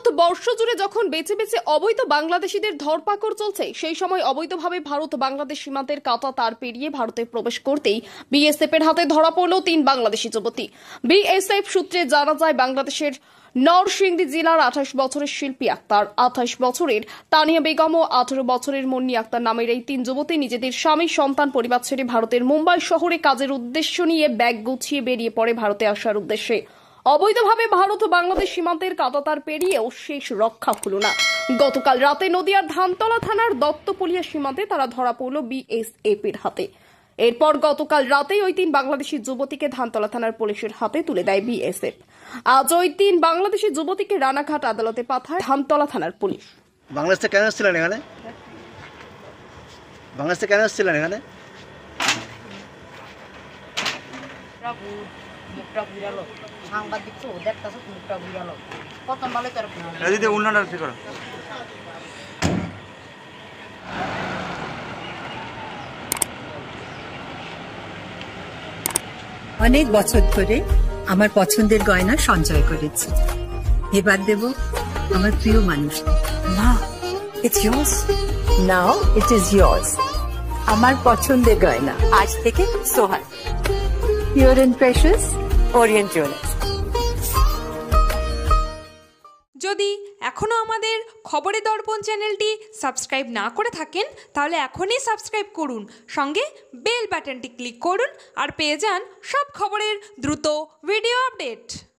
ভারতবর্ষ জুড়ে যখন বেছে বেছে অবৈধ বাংলাদেশিদের ধরপাকড় চলছে, সেই সময় অবৈধভাবে ভারত বাংলাদেশ সীমান্তের কাঁটা তার পেরিয়ে ভারতে প্রবেশ করতেই বিএসএফ এর হাতে ধরা পড়ল 3 বাংলাদেশি যুবতী। বিএসএফ সূত্রে জানা যায়, বাংলাদেশের নরসিংদী জেলার 28 বছরের শিল্পী আক্তার, 28 বছরের তানিয়া বেগম ও 18 বছরের মুন্নি আক্তার নামের এই 3 যুবতী নিজেদের স্বামী, সন্তান, পরিবার ছেড়ে ভারতের মুম্বাই শহরে কাজের উদ্দেশ্য নিয়ে ব্যাগ গুছিয়ে বেরিয়ে পড়ে ভারতে আসার উদ্দেশ্যে। অবৈধভাবে ভারত ও বাংলাদেশ সীমান্তের কাঁটাতার পেরিয়েও শেষ রক্ষা হলো না। গতকাল রাতে নদিয়ার ধানতলা থানার দত্তপলিয়া সীমান্তে তারা ধরা পড়ল বিএসএফ এর হাতে। এরপর গতকাল রাতেই ওই 3 বাংলাদেশি যুবতীকে ধানতলা থানার পুলিশের হাতে তুলে দেয় বিএসএফ। আজ ওই 3 বাংলাদেশি যুবতীকে রানাঘাট আদালতে পাঠায় ধানতলা থানার পুলিশ। বাংলাদেশে কেন এসেছিলেন এখানে? বাংলাদেশে কেন এসেছিলেন এখানে? সাংবাদিক তো দেখতেছ মুখটা বুঝালো কত মালে তার দিদি উন্নয়ন ঠিক করো। অনেক বছর ধরে আমার পছন্দের গয়না সঞ্চয় করেছি, এবার দেব আমার প্রিয় মানুষ। না, it's yours. Now it is yours. আমার পছন্দের গয়না আজ থেকে Sohan, pure and precious Orient jewellers. যদি এখনও আমাদের খবরের দর্পণ চ্যানেলটি সাবস্ক্রাইব না করে থাকেন, তাহলে এখনই সাবস্ক্রাইব করুন, সঙ্গে বেল বাটনটি ক্লিক করুন আর পেয়ে যান সব খবরের দ্রুত ভিডিও আপডেট।